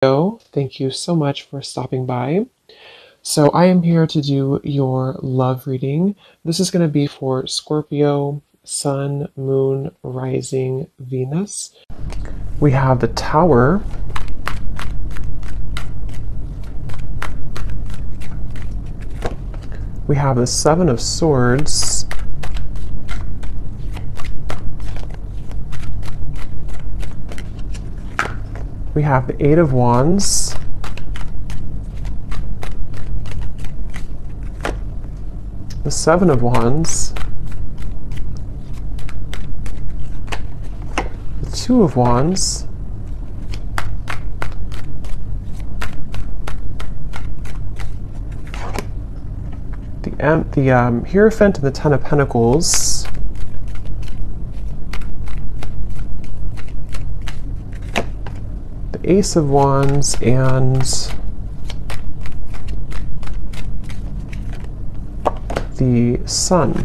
Thank you so much for stopping by. So I am here to do your love reading. This is going to be for Scorpio, Sun, Moon, Rising, Venus. We have the Tower. We have the Seven of Swords. We have the Eight of Wands. The Seven of Wands. The Two of Wands. The Hierophant and the Ten of Pentacles. The Ace of Wands and the Sun.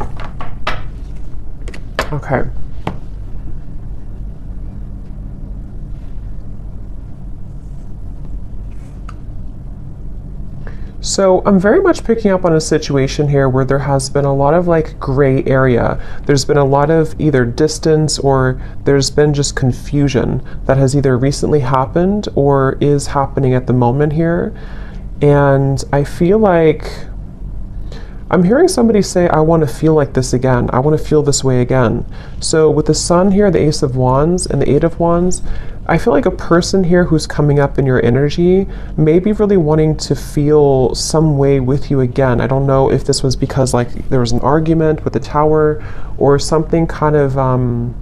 Okay. So I'm very much picking up on a situation here where there has been a lot of like gray area. There's been a lot of either distance or there's been just confusion that has either recently happened or is happening at the moment here. And I feel like I'm hearing somebody say, I want to feel like this again. I want to feel this way again. So with the Sun here, the Ace of Wands and the Eight of Wands, I feel like a person here who's coming up in your energy may be really wanting to feel some way with you again. I don't know if this was because like there was an argument with the Tower or something kind of, I'm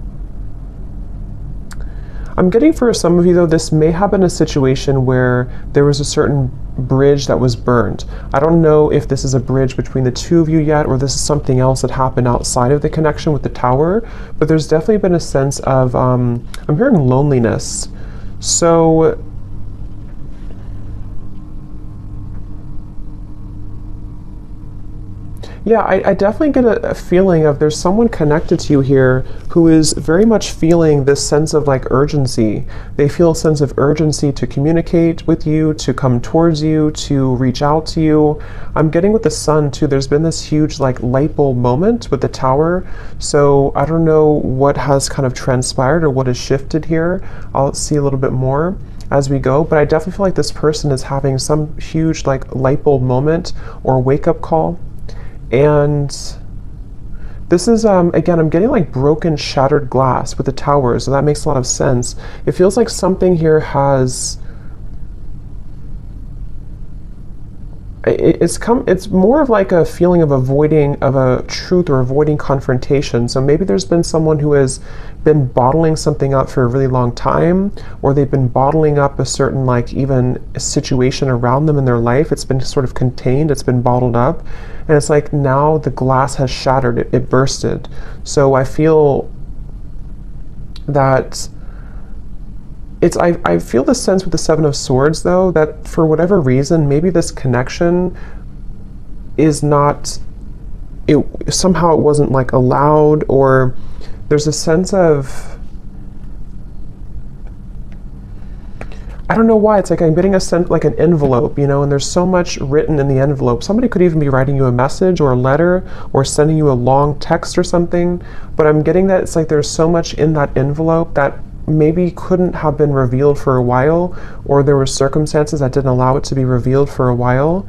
getting for some of you though, this may have been a situation where there was a certain bridge that was burned. I don't know if this is a bridge between the two of you yet, or this is something else that happened outside of the connection with the Tower, but there's definitely been a sense of, I'm hearing loneliness. So, yeah, I definitely get a feeling of there's someone connected to you here who is very much feeling this sense of like urgency. They feel a sense of urgency to communicate with you, to come towards you, to reach out to you. I'm getting with the Sun too, there's been this huge like light bulb moment with the Tower. So I don't know what has kind of transpired or what has shifted here. I'll see a little bit more as we go, but I definitely feel like this person is having some huge like light bulb moment or wake up call. And this is, again, I'm getting like broken, shattered glass with the Tower, so that makes a lot of sense. It feels like something here has, it's more of like a feeling of avoiding of a truth or avoiding confrontation. So maybe there's been someone who has been bottling something up for a really long time, or they've been bottling up a certain like even a situation around them in their life. It's been sort of contained, it's been bottled up, and it's like now the glass has shattered, it bursted. So I feel that I feel the sense with the Seven of Swords though, that for whatever reason, maybe this connection is not, somehow it wasn't like allowed, or there's a sense of, I don't know why, it's like I'm getting a sense like an envelope, you know, and there's so much written in the envelope. Somebody could even be writing you a message or a letter or sending you a long text or something, but I'm getting that it's like there's so much in that envelope that maybe couldn't have been revealed for a while, or there were circumstances that didn't allow it to be revealed for a while.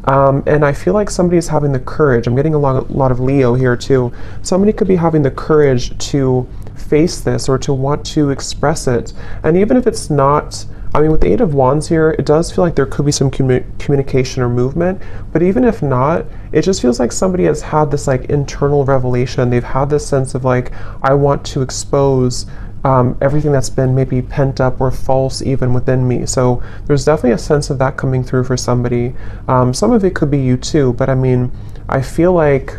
And I feel like somebody is having the courage. I'm getting a lot of Leo here too. Somebody could be having the courage to face this or to want to express it. And even if it's not, I mean, with the Eight of Wands here, it does feel like there could be some communication or movement, but even if not, it just feels like somebody has had this like internal revelation. They've had this sense of like, I want to expose everything that's been maybe pent up or false even within me. So there's definitely a sense of that coming through for somebody. Some of it could be you too, but I mean, I feel like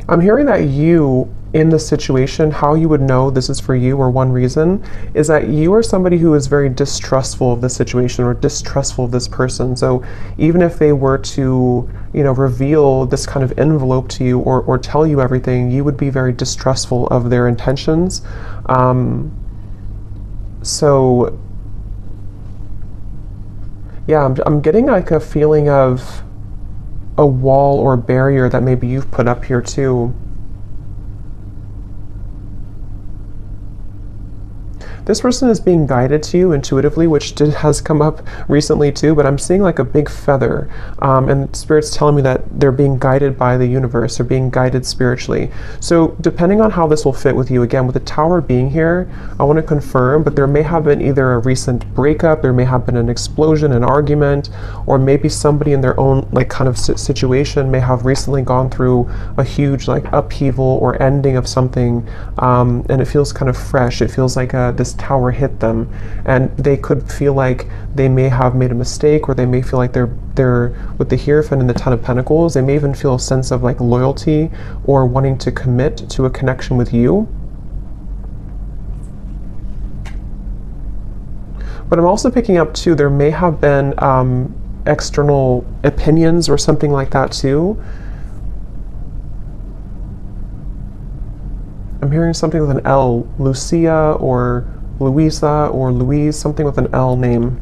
I'm hearing that you in this situation, how you would know this is for you, or one reason, is that you are somebody who is very distrustful of the situation or distrustful of this person. So even if they were to, you know, reveal this kind of envelope to you or tell you everything, you would be very distrustful of their intentions. So yeah, I'm getting like a feeling of a wall or barrier that maybe you've put up here too. This person is being guided to you intuitively, which has come up recently too, but I'm seeing like a big feather. And Spirit's telling me that they're being guided by the universe, they're being guided spiritually. So depending on how this will fit with you, again, with the Tower being here, I want to confirm, but there may have been either a recent breakup, there may have been an explosion, an argument, or maybe somebody in their own like kind of situation may have recently gone through a huge like upheaval or ending of something, and it feels kind of fresh. It feels like this tower hit them, and they could feel like they may have made a mistake, or they may feel like they're with the Hierophant and the Ten of Pentacles, they may even feel a sense of like loyalty or wanting to commit to a connection with you. But I'm also picking up too, there may have been external opinions or something like that too. I'm hearing something with an L, Lucia or Louisa or Louise, something with an L name.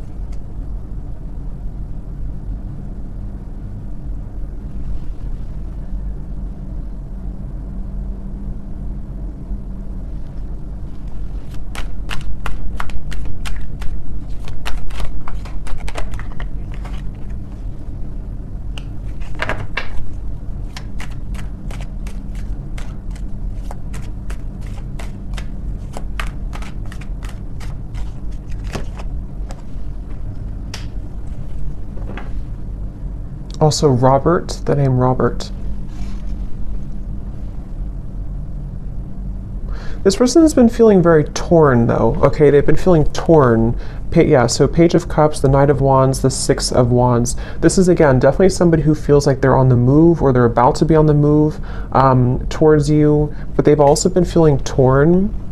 Also Robert, the name Robert. This person has been feeling very torn though, okay? They've been feeling torn. Yeah, so Page of Cups, the Knight of Wands, the Six of Wands. This is, again, definitely somebody who feels like they're on the move or they're about to be on the move towards you, but they've also been feeling torn.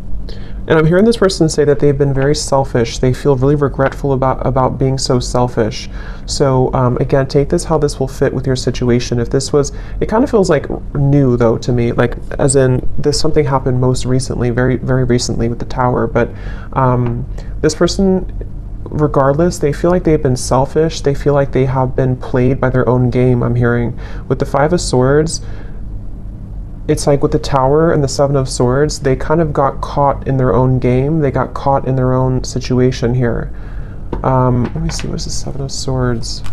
And I'm hearing this person say that they've been very selfish. They feel really regretful about being so selfish. So again, take this how this will fit with your situation. If this was, it kind of feels like new though to me, like as in this something happened most recently, very, very recently with the Tower. But this person, regardless, they feel like they've been selfish. They feel like they have been played by their own game, I'm hearing. With the Five of Swords, it's like with the Tower and the Seven of Swords, they kind of got caught in their own game. They got caught in their own situation here. Let me see, what's the Seven of Swords?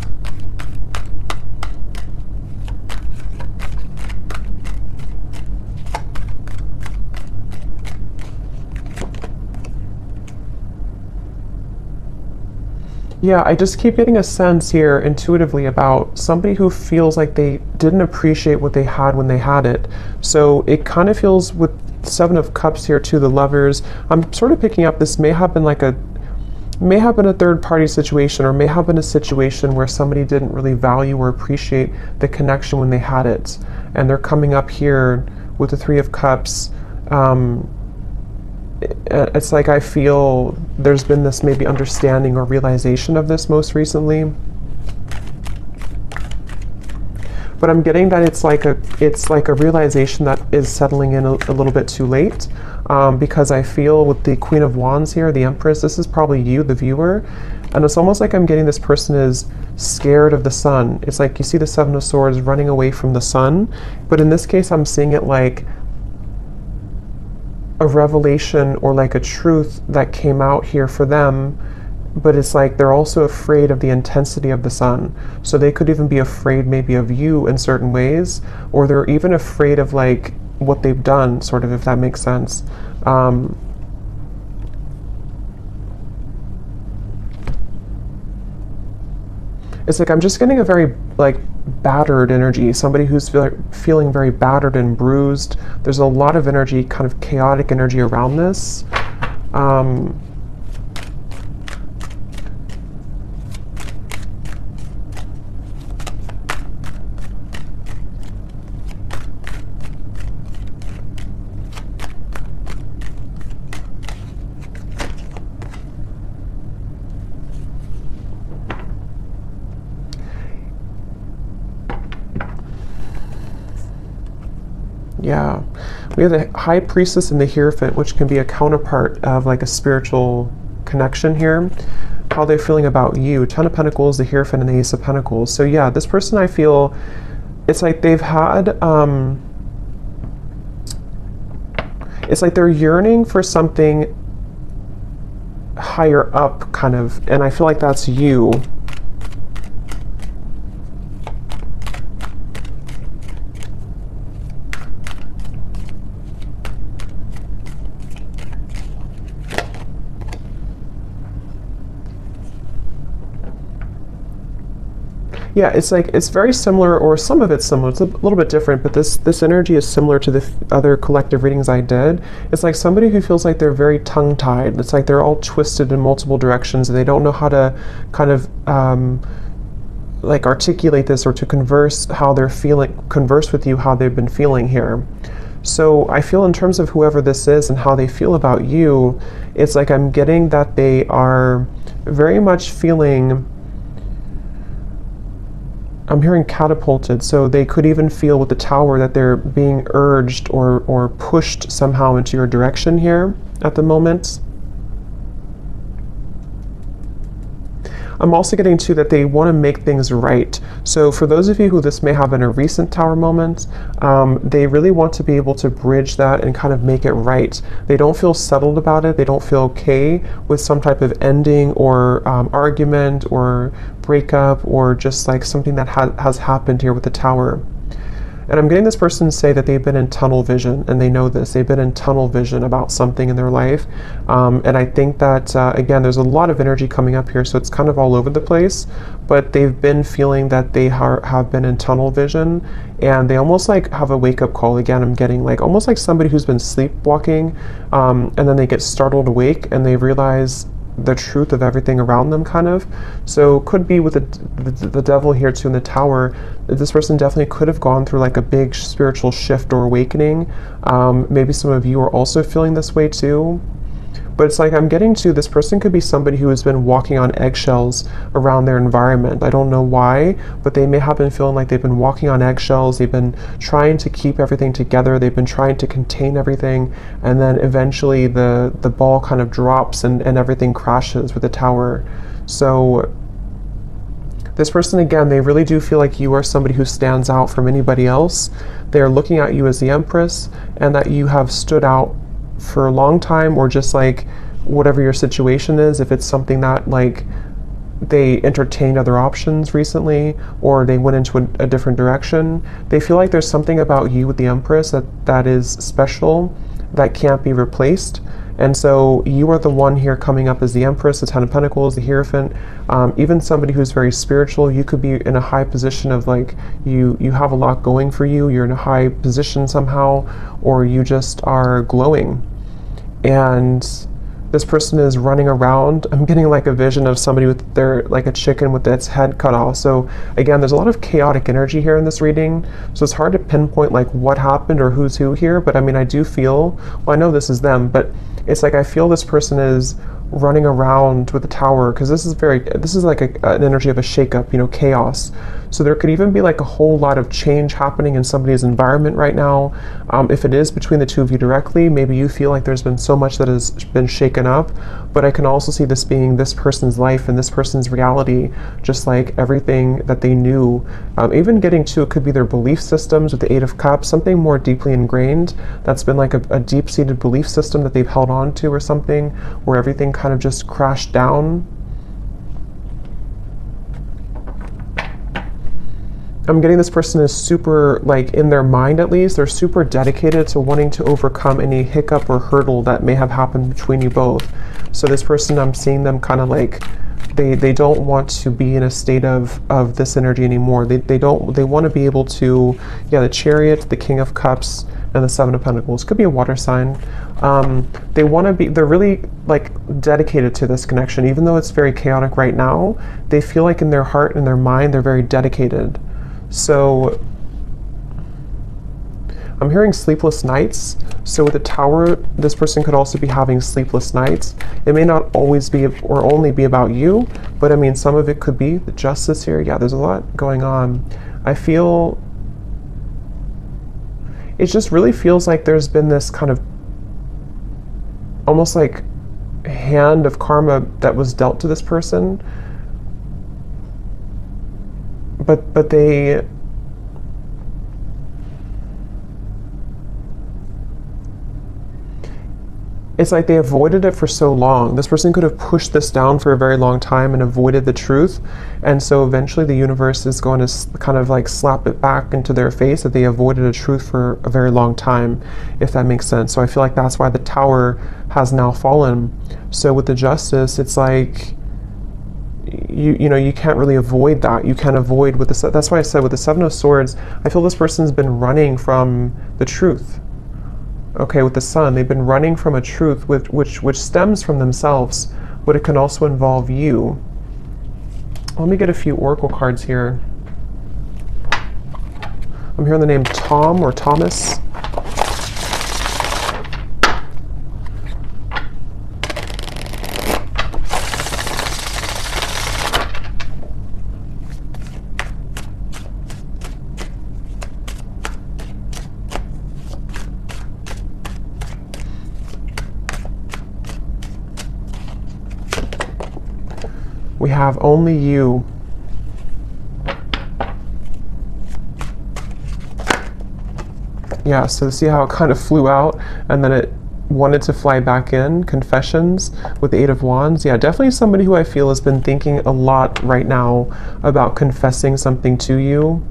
Yeah, I just keep getting a sense here intuitively about somebody who feels like they didn't appreciate what they had when they had it. So it kind of feels with Seven of Cups here too, the Lovers. I'm sort of picking up this may have been a third party situation, or may have been a situation where somebody didn't really value or appreciate the connection when they had it. And they're coming up here with the Three of Cups. It's like I feel there's been this maybe understanding or realization of this most recently. But I'm getting that it's like a realization that is settling in a little bit too late, because I feel with the Queen of Wands here, the Empress, this is probably you, the viewer, and it's almost like I'm getting this person is scared of the sun. It's like you see the Seven of Swords running away from the sun, but in this case I'm seeing it like a revelation or like a truth that came out here for them, but it's like they're also afraid of the intensity of the sun. So they could even be afraid maybe of you in certain ways, or they're even afraid of like what they've done, sort of, if that makes sense. It's like I'm just getting a very like battered energy, somebody who's feeling very battered and bruised. There's a lot of energy, kind of chaotic energy around this. Yeah, we have the High Priestess and the Hierophant, which can be a counterpart of like a spiritual connection here, how they're feeling about you. 10 of Pentacles, the Hierophant, and the Ace of Pentacles. So yeah, this person, I feel, it's like they've had, it's like they're yearning for something higher up, kind of, and I feel like that's you. Yeah, it's like, it's very similar, or some of it's similar. It's a little bit different, but this energy is similar to the other collective readings I did. It's like somebody who feels like they're very tongue-tied. It's like they're all twisted in multiple directions, and they don't know how to kind of like articulate this, or to converse how they're feeling, converse with you how they've been feeling here. So I feel, in terms of whoever this is and how they feel about you, it's like I'm getting that they are very much feeling, I'm hearing catapulted, so they could even feel with the Tower that they're being urged or pushed somehow into your direction here at the moment. I'm also getting to that they want to make things right. So for those of you who this may have been a recent Tower moment, they really want to be able to bridge that and kind of make it right. They don't feel settled about it. They don't feel okay with some type of ending or argument or breakup, or just like something that has happened here with the Tower. And I'm getting this person to say that they've been in tunnel vision, and they know this. They've been in tunnel vision about something in their life. And I think that, again, there's a lot of energy coming up here, so it's kind of all over the place. But they've been feeling that they have been in tunnel vision, and they almost like have a wake-up call. Again, I'm getting like almost like somebody who's been sleepwalking, and then they get startled awake, and they realize the truth of everything around them, kind of. So could be with the devil here too in the Tower. This person definitely could have gone through like a big spiritual shift or awakening. Maybe some of you are also feeling this way too. But it's like I'm getting to, this person could be somebody who has been walking on eggshells around their environment. I don't know why, but they may have been feeling like they've been walking on eggshells. They've been trying to keep everything together. They've been trying to contain everything. And then eventually the ball kind of drops and everything crashes with the Tower. So this person, again, they really do feel like you are somebody who stands out from anybody else. They are looking at you as the Empress, and that you have stood out for a long time, or just like whatever your situation is, if it's something that like they entertained other options recently, or they went into a different direction, they feel like there's something about you with the Empress that is special, that can't be replaced. And so you are the one here coming up as the Empress, the Ten of Pentacles, the Hierophant. Even somebody who's very spiritual, you could be in a high position of like, you have a lot going for you, you're in a high position somehow, or you just are glowing. And this person is running around. I'm getting like a vision of somebody with their, like a chicken with its head cut off. So again, there's a lot of chaotic energy here in this reading. So it's hard to pinpoint like what happened or who's who here. But I mean, I do feel, well, I know this is them, but it's like I feel this person is running around with the Tower, because this is like an energy of a shakeup, you know, chaos. So there could even be like a whole lot of change happening in somebody's environment right now. If it is between the two of you directly, maybe you feel like there's been so much that has been shaken up, but I can also see this being this person's life and this person's reality, just like everything that they knew. Even getting to, it could be their belief systems with the Eight of Cups, something more deeply ingrained that's been like a deep-seated belief system that they've held on to, or something where everything kind of just crashed down. I'm getting this person is super, like in their mind at least, they're super dedicated to wanting to overcome any hiccup or hurdle that may have happened between you both. So this person, I'm seeing them kind of like, they don't want to be in a state of this energy anymore. They want to be able to, yeah, the Chariot, the King of Cups, and the Seven of Pentacles. Could be a water sign. They want to be, they're really like dedicated to this connection. Even though it's very chaotic right now, they feel like in their heart and their mind, they're very dedicated. So I'm hearing sleepless nights. So with the Tower, this person could also be having sleepless nights. It may not always be or only be about you, but I mean, some of it could be the Justice here. Yeah, there's a lot going on. I feel, it just really feels like there's been this kind of almost like hand of karma that was dealt to this person, but they, it's like they avoided it for so long. This person could have pushed this down for a very long time and avoided the truth. And so eventually the universe is going to kind of like slap it back into their face that they avoided a truth for a very long time, if that makes sense. So I feel like that's why the Tower has now fallen. So with the Justice, it's like, you know, you can't really avoid that. You can't avoid with the, that's why I said with the Seven of Swords, I feel this person's been running from the truth. Okay, with the Sun, they've been running from a truth which stems from themselves, but it can also involve you. Let me get a few oracle cards here. I'm hearing the name Tom or Thomas. We have only you. Yeah, so see how it kind of flew out and then it wanted to fly back in. Confessions with the Eight of Wands. Yeah, definitely somebody who I feel has been thinking a lot right now about confessing something to you.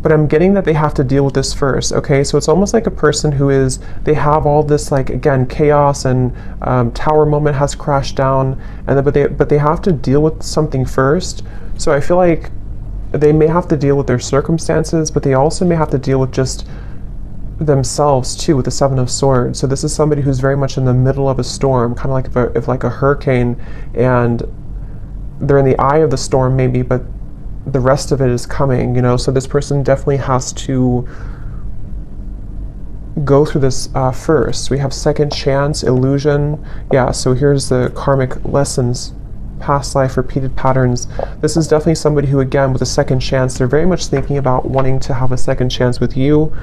But I'm getting that they have to deal with this first, okay? So it's almost like a person who is, they have all this, like, again, chaos and Tower moment has crashed down, and then, but they have to deal with something first. So I feel like they may have to deal with their circumstances, but they also may have to deal with just themselves too, with the Seven of Swords. So this is somebody who's very much in the middle of a storm, kind of like if like a hurricane, and they're in the eye of the storm maybe, but the rest of it is coming, you know. So this person definitely has to go through this first. We have second chance, illusion. Yeah, so here's the karmic lessons, past life, repeated patterns. This is definitely somebody who, again, with a second chance, they're very much thinking about wanting to have a second chance with you.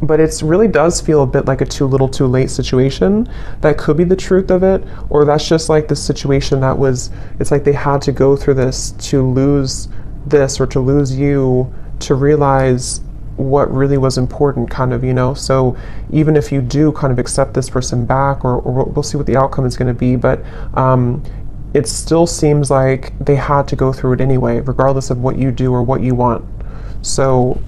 But it really does feel a bit like a too little too late situation. That could be the truth of it, or that's just like the situation that was, it's like they had to go through this to lose this or to lose you to realize what really was important, kind of, you know. So even if you do kind of accept this person back, or we'll see what the outcome is going to be, but it still seems like they had to go through it anyway, regardless of what you do or what you want. So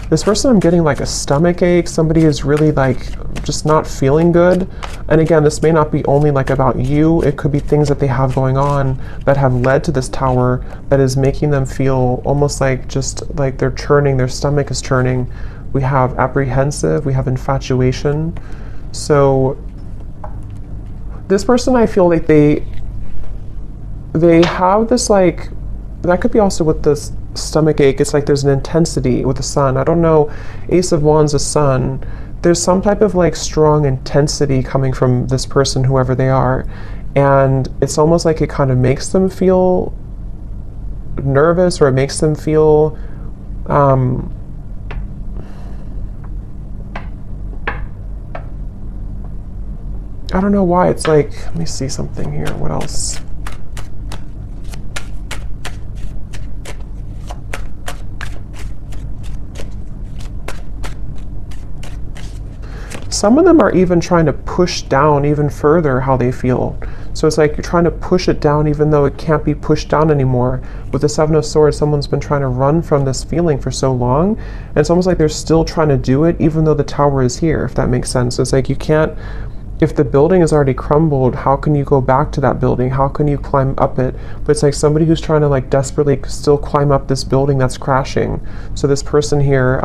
this person, I'm getting like a stomach ache. Somebody is really like just not feeling good. And again, this may not be only like about you. It could be things that they have going on that have led to this Tower that is making them feel almost like just like they're churning, their stomach is churning. We have apprehensive, we have infatuation. So this person, I feel like they have this, like, that could be also with this stomach ache. It's like there's an intensity with the Sun. I don't know, Ace of Wands, the Sun. There's some type of like strong intensity coming from this person, whoever they are. And it's almost like it kind of makes them feel nervous, or it makes them feel I don't know why. It's like, let me see something here. What else? Some of them are even trying to push down even further how they feel. So it's like you're trying to push it down even though it can't be pushed down anymore. With the Seven of Swords, someone's been trying to run from this feeling for so long, and it's almost like they're still trying to do it even though the Tower is here, if that makes sense. So it's like you can't, if the building is already crumbled, how can you go back to that building? How can you climb up it? But it's like somebody who's trying to like desperately still climb up this building that's crashing. So this person here,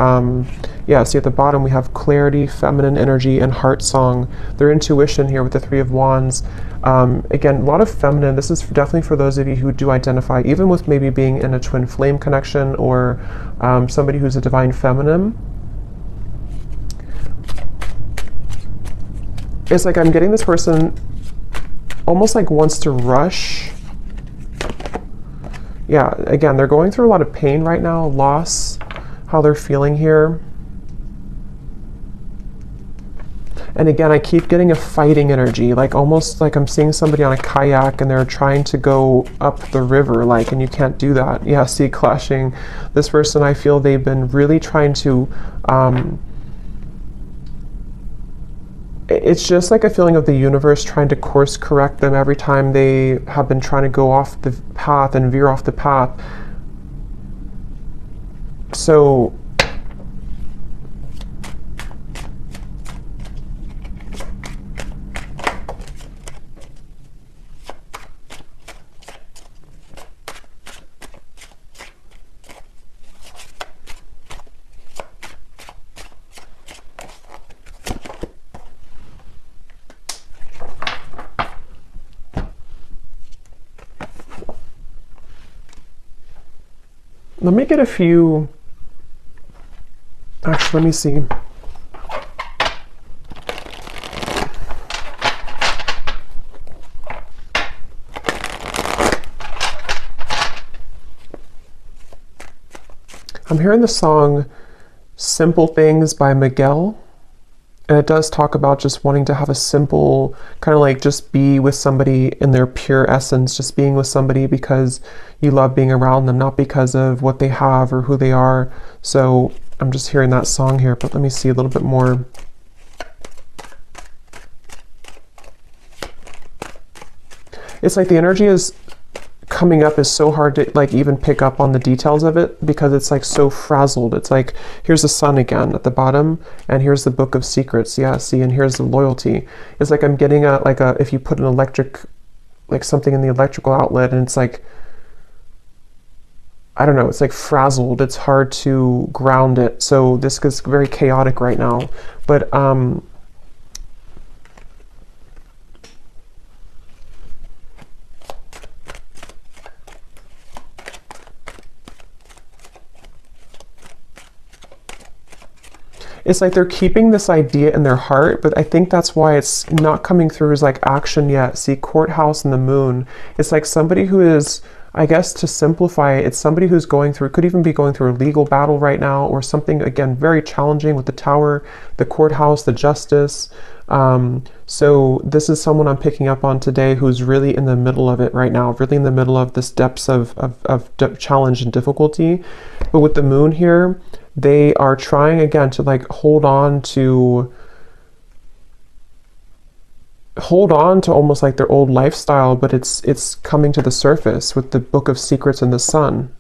yeah, see at the bottom we have clarity, feminine energy, and heart song. Their intuition here with the Three of Wands. Again, a lot of feminine. This is definitely for those of you who do identify even with maybe being in a twin flame connection, or somebody who's a divine feminine. It's like I'm getting this person almost like wants to rush. Yeah, again, they're going through a lot of pain right now, loss, how they're feeling here. And again, I keep getting a fighting energy, like almost like I'm seeing somebody on a kayak and they're trying to go up the river, like, and you can't do that. Yeah, see, clashing. This person, I feel they've been really trying to, it's just like a feeling of the universe trying to course correct them every time they have been trying to go off the path and veer off the path. So let me get a few, actually, let me see. I'm hearing the song Simple Things by Miguel. And it does talk about just wanting to have a simple, kind of like just be with somebody in their pure essence, just being with somebody because you love being around them, not because of what they have or who they are. So I'm just hearing that song here, but let me see a little bit more. It's like the energy is coming up is so hard to like even pick up on the details of it because it's like so frazzled. It's like, here's the sun again at the bottom and here's the book of secrets. Yeah, see, and here's the loyalty. It's like I'm getting a, like a, if you put an electric, like something in the electrical outlet and it's like, I don't know, it's like frazzled. It's hard to ground it. So this is very chaotic right now. But it's like they're keeping this idea in their heart, but I think that's why it's not coming through as like action yet. See, courthouse and the moon. It's like somebody who is, I guess to simplify it, it's somebody who's going through, could even be going through a legal battle right now or something, again, very challenging with the tower, the courthouse, the justice. So this is someone I'm picking up on today who's really in the middle of it right now, really in the middle of this depths of challenge and difficulty. But with the moon here, they are trying again to like hold on to almost like their old lifestyle, but it's coming to the surface with the book of secrets and the sun.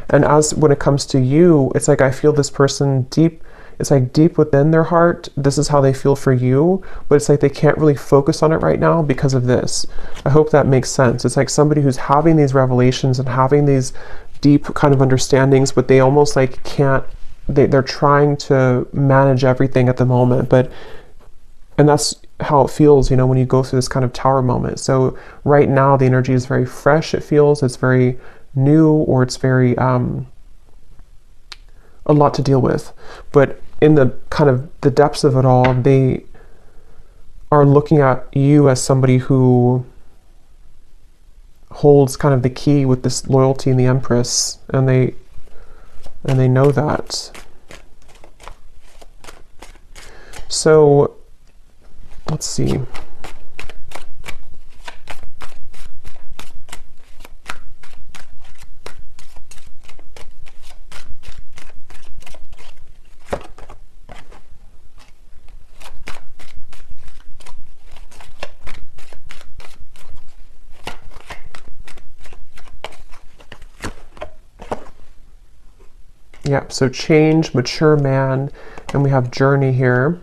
And as when it comes to you, it's like I feel this person deep, it's like deep within their heart, this is how they feel for you, but it's like they can't really focus on it right now because of this. I hope that makes sense. It's like somebody who's having these revelations and having these deep kind of understandings, but they almost like can't, they're trying to manage everything at the moment, and that's how it feels, you know, when you go through this kind of tower moment. So right now the energy is very fresh. It feels it's very new, or it's very a lot to deal with. But in the kind of the depths of it all, they are looking at you as somebody who holds kind of the key with this loyalty in the Empress, and they know that. So let's see. Yeah, so change, mature man, and we have journey here.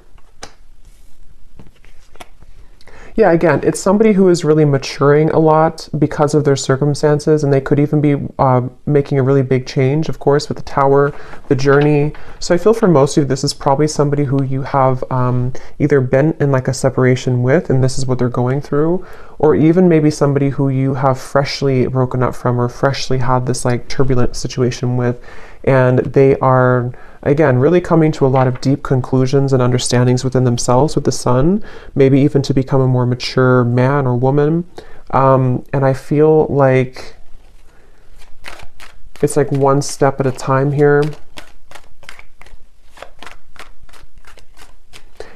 Yeah, again, it's somebody who is really maturing a lot because of their circumstances, and they could even be making a really big change, of course, with the tower, the journey. So I feel for most of you, this is probably somebody who you have either been in like a separation with, and this is what they're going through, or even maybe somebody who you have freshly broken up from or freshly had this like turbulent situation with, and they are, again, really coming to a lot of deep conclusions and understandings within themselves with the sun, maybe even to become a more mature man or woman. And I feel like it's like one step at a time here.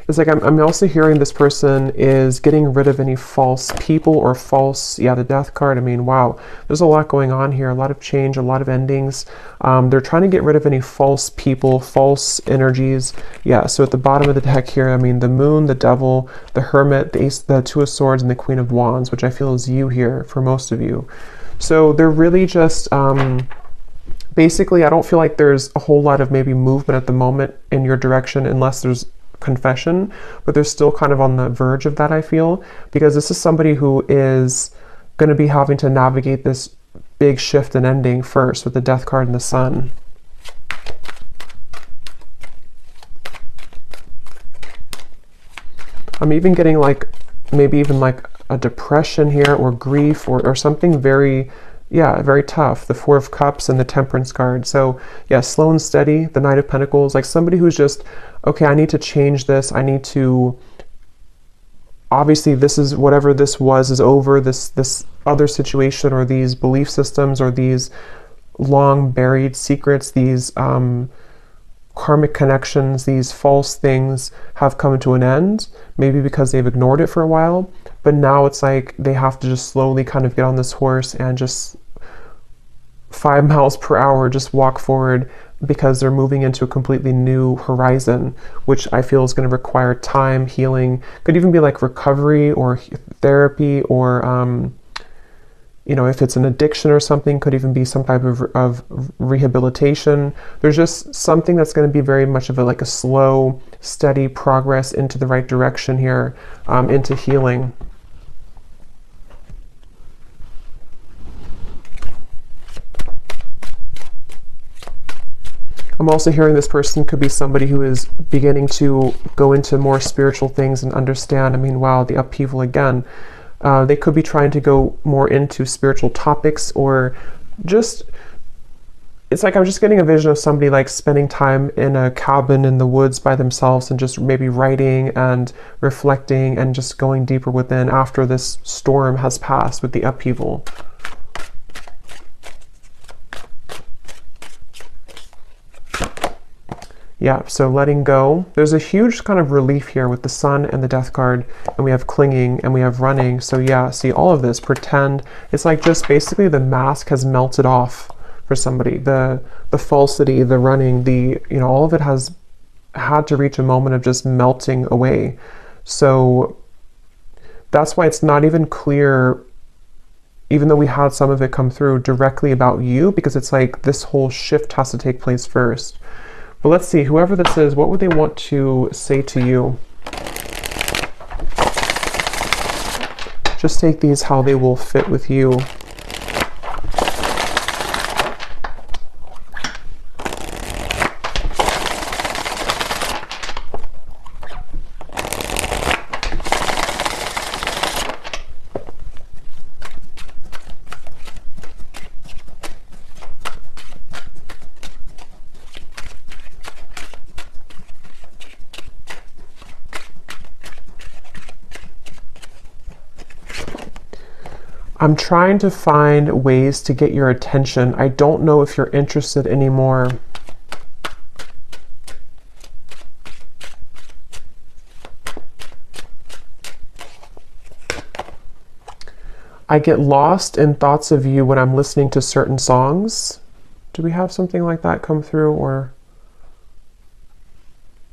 It's It's like I'm also hearing this person is getting rid of any false people or false, yeah, the death card. I mean, wow, there's a lot going on here, a lot of change, a lot of endings. They're trying to get rid of any false people, false energies. Yeah, so at the bottom of the deck here, I mean, the moon, the devil, the hermit, the ace, the two of swords, and the queen of wands, which I feel is you here for most of you. So they're really just, basically, I don't feel like there's a whole lot of maybe movement at the moment in your direction unless there's confession, but they're still kind of on the verge of that, I feel, because this is somebody who is going to be having to navigate this big shift and ending first with the death card and the sun. I'm even getting like maybe even like a depression here or grief or something very, yeah, very tough. The Four of Cups and the Temperance card. So yeah, slow and steady, the Knight of Pentacles, like somebody who's just, okay, I need to change this. I need to, obviously this is, whatever this was is over, this other situation or these belief systems or these long buried secrets, these karmic connections, these false things have come to an end, maybe because they've ignored it for a while, but now it's like they have to just slowly kind of get on this horse and just 5 miles per hour just walk forward, because they're moving into a completely new horizon, which I feel is going to require time, healing, could even be like recovery or therapy, or you know, if it's an addiction or something, could even be some type of rehabilitation. There's just something that's going to be very much of a, like a slow, steady progress into the right direction here, into healing. I'm also hearing this person could be somebody who is beginning to go into more spiritual things and understand. I mean, wow, the upheaval again. They could be trying to go more into spiritual topics, or just, it's like I'm just getting a vision of somebody like spending time in a cabin in the woods by themselves and just maybe writing and reflecting and just going deeper within after this storm has passed with the upheaval. Yeah, so letting go. There's a huge kind of relief here with the sun and the death card, and we have clinging and we have running. So yeah, see all of this, pretend. It's like just basically the mask has melted off for somebody. The falsity, the running, the, you know, all of it has had to reach a moment of just melting away. So that's why it's not even clear, even though we had some of it come through directly about you, because it's like this whole shift has to take place first. But let's see, whoever this is, what would they want to say to you? Just take these how they will fit with you. I'm trying to find ways to get your attention. I don't know if you're interested anymore. I get lost in thoughts of you when I'm listening to certain songs. Do we have something like that come through? Or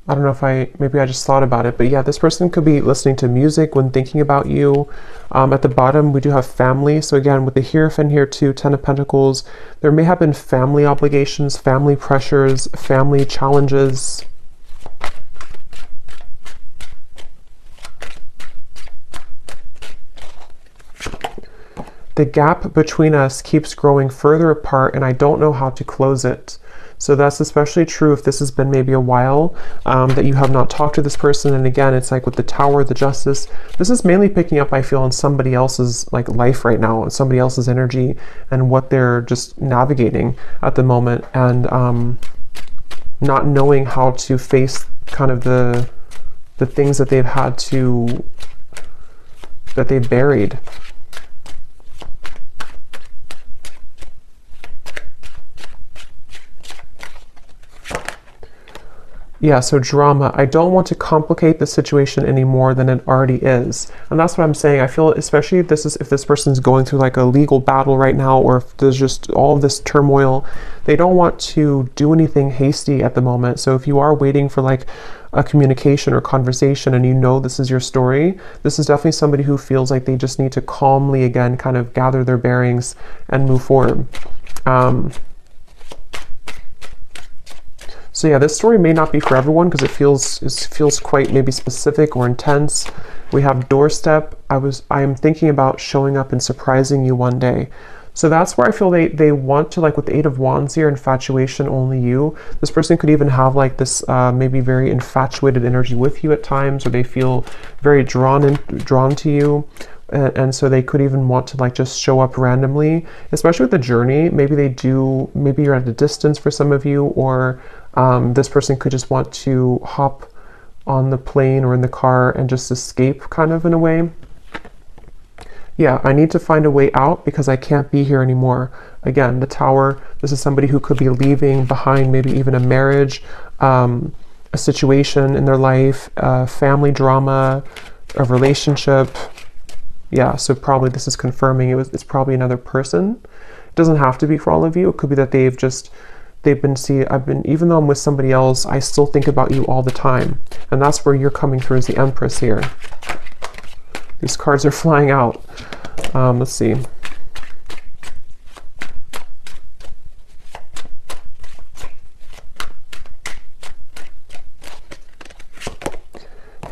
I don't know if maybe I just thought about it, but yeah, this person could be listening to music when thinking about you. At the bottom, we do have family. So again, with the Hierophant here too, 10 of Pentacles, there may have been family obligations, family pressures, family challenges. The gap between us keeps growing further apart, and I don't know how to close it. So that's especially true if this has been maybe a while that you have not talked to this person. And again, it's like with the Tower, the Justice, this is mainly picking up, I feel, on somebody else's like life right now, and somebody else's energy and what they're just navigating at the moment, and not knowing how to face kind of the things that they've had to, that they've buried. Yeah, so drama. I don't want to complicate the situation any more than it already is. And that's what I'm saying. I feel, especially if this person's going through like a legal battle right now, or if there's just all of this turmoil, they don't want to do anything hasty at the moment. So if you are waiting for like a communication or conversation and you know this is your story, this is definitely somebody who feels like they just need to calmly again kind of gather their bearings and move forward. So yeah, this story may not be for everyone because it feels quite maybe specific or intense. We have doorstep. I am thinking about showing up and surprising you one day. So that's where I feel they want to, like with the Eight of Wands here, infatuation, only you. This person could even have like this maybe very infatuated energy with you at times, or they feel very drawn to you. And so they could even want to like just show up randomly, especially with the journey. Maybe you're at a distance for some of you, or this person could just want to hop on the plane or in the car and just escape kind of in a way. Yeah, I need to find a way out because I can't be here anymore. Again, the Tower, this is somebody who could be leaving behind maybe even a marriage, a situation in their life, family drama, a relationship. Yeah, so probably this is confirming it's probably another person. It doesn't have to be for all of you. It could be that even though I'm with somebody else, I still think about you all the time. And that's where you're coming through as the Empress here. These cards are flying out. Let's see.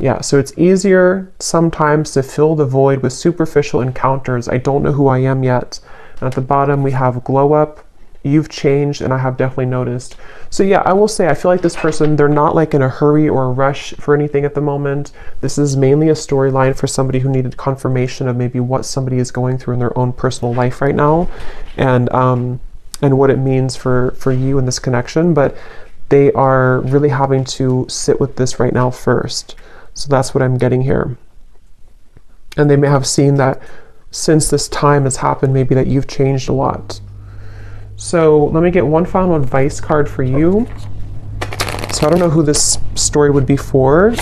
Yeah, so it's easier sometimes to fill the void with superficial encounters. I don't know who I am yet. And at the bottom we have glow up. You've changed and I have definitely noticed. So yeah, I will say I feel like this person, they're not like in a hurry or a rush for anything at the moment. This is mainly a storyline for somebody who needed confirmation of maybe what somebody is going through in their own personal life right now, and what it means for you in this connection. But they are really having to sit with this right now first. So that's what I'm getting here. And they may have seen that since this time has happened, maybe that you've changed a lot. So let me get one final advice card for you. So I don't know who this story would be for.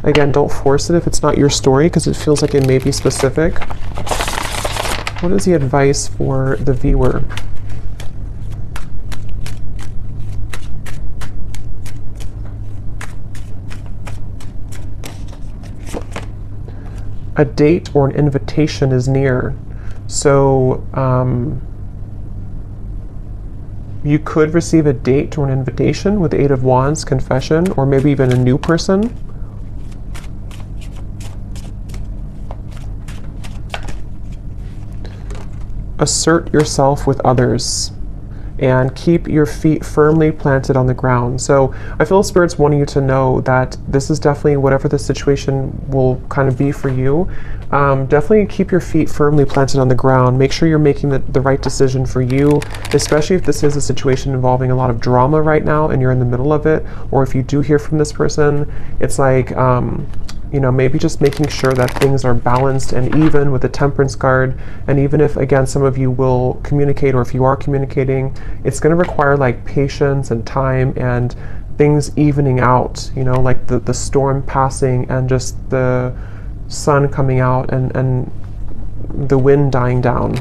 Again, don't force it if it's not your story because it feels like it may be specific. What is the advice for the viewer? A date or an invitation is near. So you could receive a date or an invitation with the Eight of Wands, confession, or maybe even a new person. Assert yourself with others and keep your feet firmly planted on the ground. So I feel Spirit's wanting you to know that this is definitely, whatever the situation will kind of be for you, definitely keep your feet firmly planted on the ground. Make sure you're making the right decision for you, especially if this is a situation involving a lot of drama right now and you're in the middle of it, or if you do hear from this person, it's like, you know, maybe just making sure that things are balanced and even with the Temperance card. And even if, again, some of you will communicate, or if you are communicating, it's going to require like patience and time and things evening out, you know, like the storm passing and just the sun coming out and the wind dying down.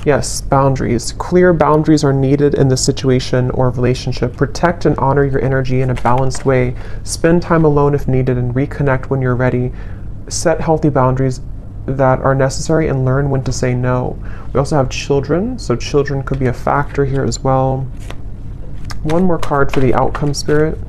Yes, boundaries. Clear boundaries are needed in this situation or relationship. Protect and honor your energy in a balanced way. Spend time alone if needed and reconnect when you're ready. Set healthy boundaries that are necessary and learn when to say no. We also have children, so children could be a factor here as well. One more card for the outcome, Spirit.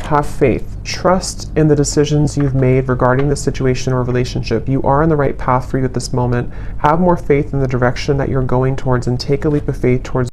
Have faith. Trust in the decisions you've made regarding the situation or relationship. You are on the right path for you at this moment. Have more faith in the direction that you're going towards and take a leap of faith towards